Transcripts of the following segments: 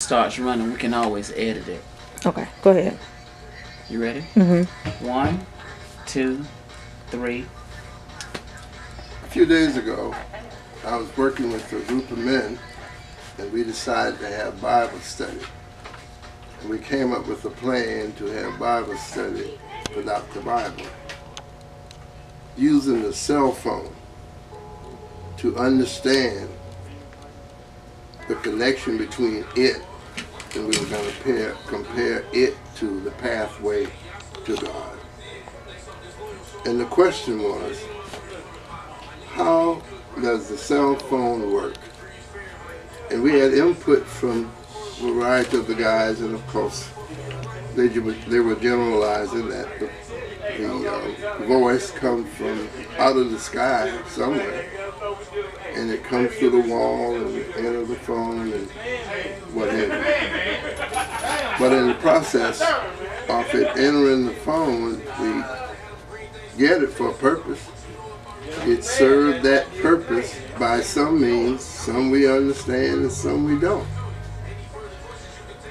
starts running, we can always edit it. Okay, go ahead. You ready? Mm-hmm. 1, 2, 3. A few days ago, I was working with a group of men, and we decided to have Bible study. And we came up with a plan to have Bible study without the Bible, using the cell phone to understand the connection between it, and we were going to compare it to the pathway to God. And the question was, how does the cell phone work? And we had input from a variety of the guys, and of course they were generalizing that the voice comes from out of the sky somewhere, and it comes through the wall and enter the phone and whatever. But in the process of it entering the phone, we get it for a purpose. It served that purpose by some means. Some we understand and some we don't.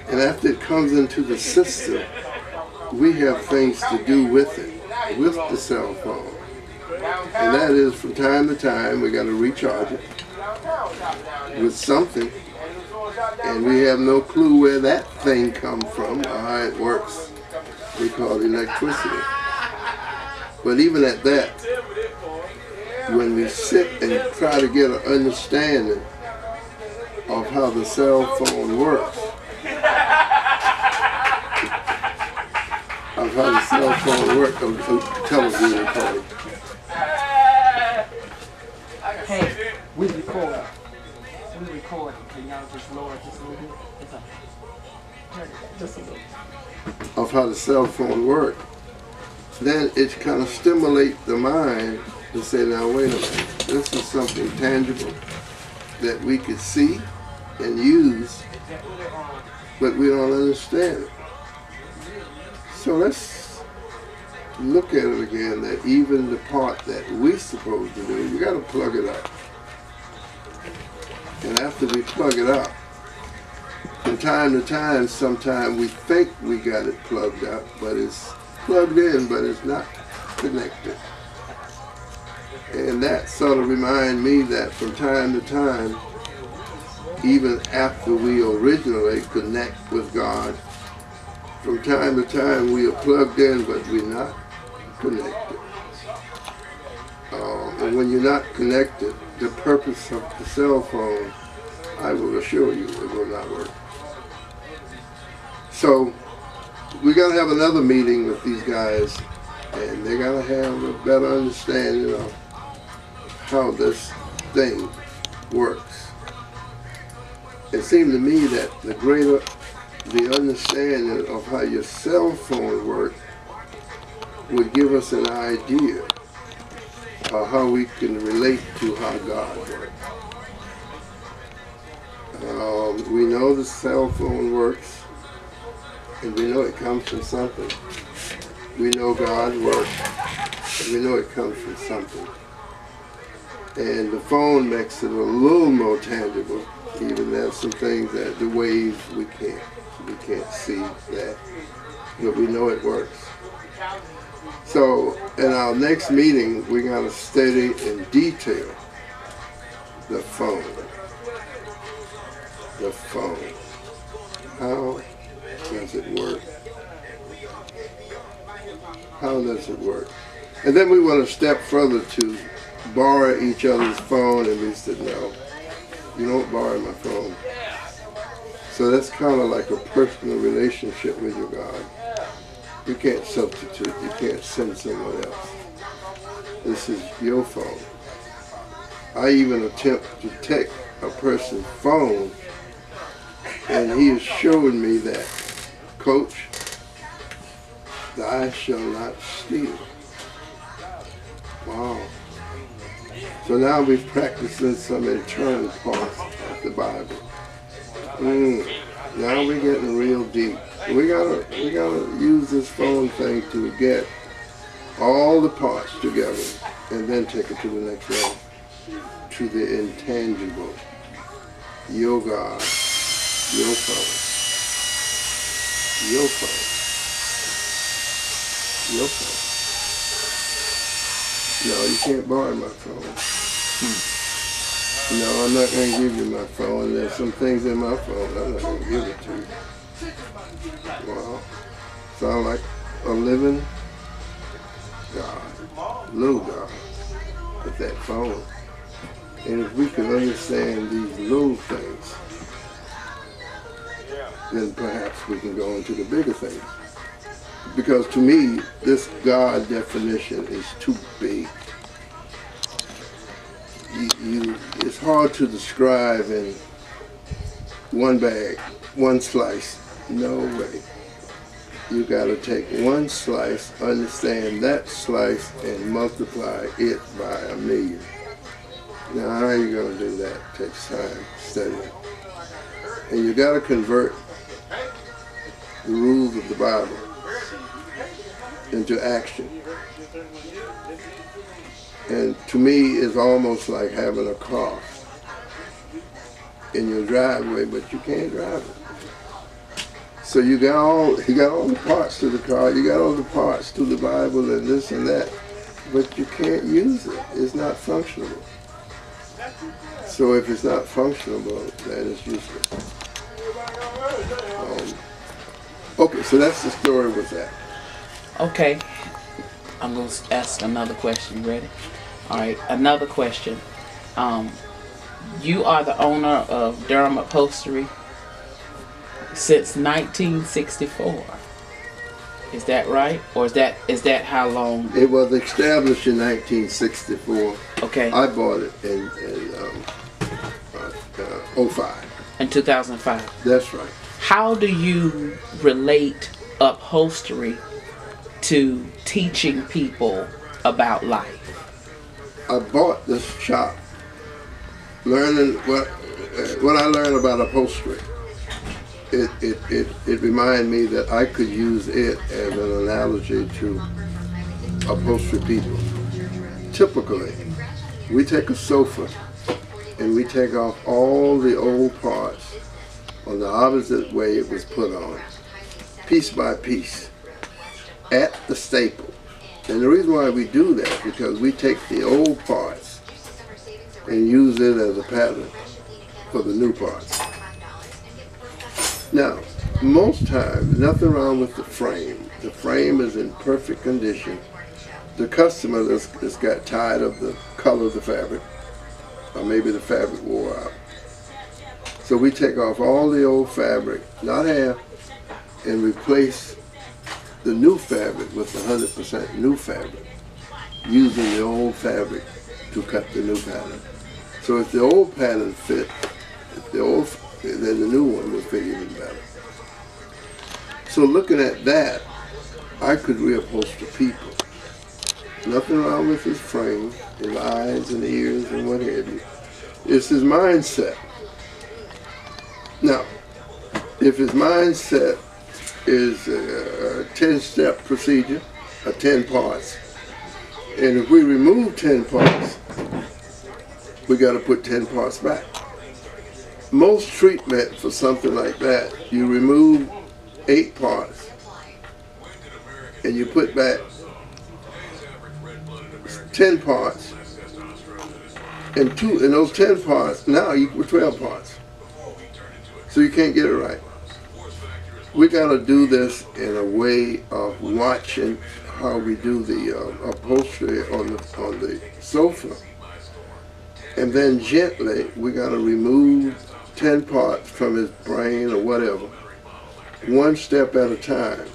And after it comes into the system, we have things to do with it, with the cell phone. And that is, from time to time, we got to recharge it with something. And we have no clue where that thing comes from or how it works. We call it electricity. But even at that, when we sit and try to get an understanding of how the cell phone works, television recording. Hey, we record. We record. Can y'all just lower it just a little bit? It's up. Just a little. Of how the cell phone works, then it kind of stimulates the mind to say, now wait a minute, this is something tangible that we could see and use, but we don't understand it. So let's look at it again, that even the part that we're supposed to do, you got to plug it up. And after we plug it up, from time to time, sometimes we think we got it plugged up, but it's plugged in, but it's not connected. And that sort of reminds me that from time to time, even after we originally connect with God, from time to time we are plugged in, but we're not connected. And when you're not connected, the purpose of the cell phone, I will assure you, it will not work. So we got to have another meeting with these guys, and they got to have a better understanding of how this thing works. It seemed to me that the greater the understanding of how your cell phone works would give us an idea of how we can relate to how God works. We know the cell phone works, and we know it comes from something. We know God works, and we know it comes from something. And the phone makes it a little more tangible. Even there's some things that the waves we can't see that, but we know it works. So in our next meeting, we're going to study in detail the phone. The phone. How does it work? How does it work? And then we want to step further to borrow each other's phone, and we said, no, you don't borrow my phone. So that's kind of like a personal relationship with your God. You can't substitute, you can't send someone else. This is your phone. I even attempt to take a person's phone, and he is showing me that, Coach, thou shalt not steal. Wow. So now we're practicing some internal parts of the Bible. Now we're getting real deep. We gotta use this phone thing to get all the parts together and then take it to the next level, to the intangible. Your God, your phone. Your phone. Your phone. No, you can't borrow my phone. No, I'm not going to give you my phone. There's some things in my phone I'm not going to give it to you. Wow. Sound like a living God, little God, with that phone. And if we can understand these little things, then perhaps we can go into the bigger things. Because to me, this God definition is too big. It's hard to describe in one bag, one slice. No way. You got to take one slice, understand that slice, and multiply it by 1,000,000. Now, how are you going to do that? It takes time, studying. And you got to convert the rules of the Bible into action. And to me, it's almost like having a car in your driveway, but you can't drive it. So you got all the parts to the car, you got all the parts to the Bible and this and that, but you can't use it. It's not functional. So if it's not functional, then it's useless. Okay, so that's the story with that. Okay, I'm going to ask another question. Ready? All right, another question. You are the owner of Durham Upholstery since 1964. Is that right? Or is that how long? It was established in 1964. Okay. I bought it in 05. In 2005. That's right. How do you relate upholstery to teaching people about life? I bought this shop, learning what I learned about upholstery. It reminded me that I could use it as an analogy to upholstery people. Typically, we take a sofa and we take off all the old parts on the opposite way it was put on, piece by piece, at the staple. And the reason why we do that is because we take the old parts and use it as a pattern for the new parts. Now, most times, nothing wrong with the frame. The frame is in perfect condition. The customer that's got tired of the color of the fabric, or maybe the fabric wore out. So we take off all the old fabric, not half, and replace the new fabric with 100% new fabric, using the old fabric to cut the new pattern. So if the old pattern fit, then the new one will fit even better. So looking at that, I could reupholster people. Nothing wrong with his frame, his eyes and ears and what have you. It's his mindset. Now, if his mindset is a 10-step procedure, 10 parts, and if we remove 10 parts, we got to put 10 parts back. Most treatment for something like that, you remove 8 parts and you put back 10 parts, and those 10 parts now equal 12 parts. So you can't get it right. We got to do this in a way of watching how we do the upholstery on the sofa, and then gently we got to remove 10 parts from his brain or whatever, one step at a time.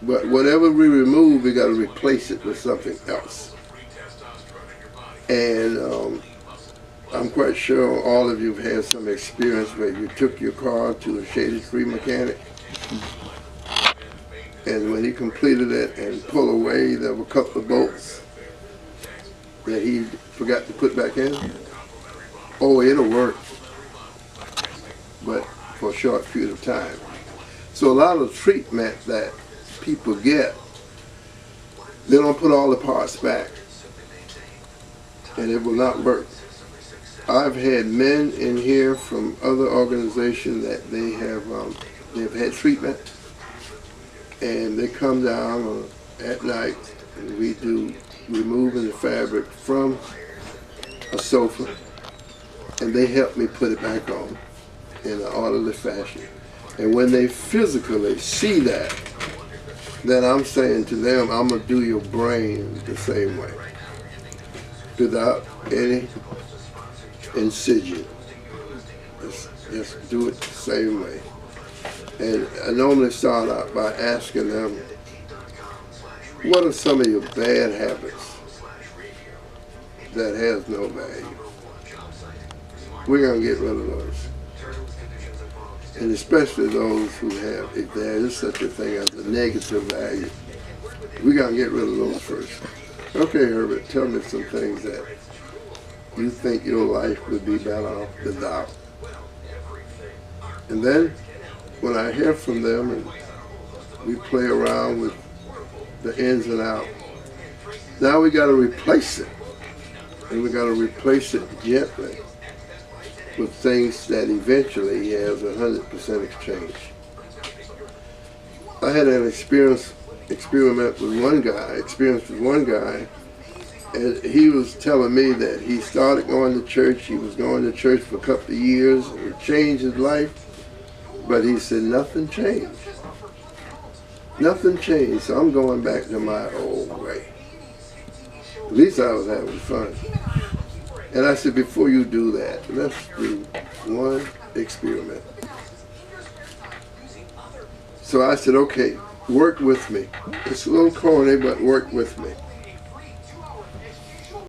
But whatever we remove, we got to replace it with something else. And I'm quite sure all of you have had some experience where you took your car to a shaded-free mechanic, and when he completed it and pulled away, there were a couple of bolts that he forgot to put back in. Oh, it'll work, but for a short period of time. So a lot of treatment that people get, they don't put all the parts back, and it will not work. I've had men in here from other organizations that they've had treatment, and they come down at night, and we do removing the fabric from a sofa, and they help me put it back on in an orderly fashion. And when they physically see that, then I'm saying to them, I'm going to do your brain the same way, without any incision. Just do it the same way. And I normally start out by asking them, what are some of your bad habits that has no value? We're going to get rid of those. And especially those who have, if there is such a thing as a negative value, we're going to get rid of those first. Okay, Herbert, tell me some things that you think your life would be better off without. And then, when I hear from them and we play around with the ins and outs, now we got to replace it. And we got to replace it gently with things that eventually he has 100% exchange. I had an experience with one guy, and he was telling me that he started going to church. He was going to church for a couple of years, and it changed his life. But he said nothing changed. Nothing changed, so I'm going back to my old way. At least I was having fun. And I said, before you do that, let's do one experiment. So I said, okay, work with me. It's a little corny, but work with me.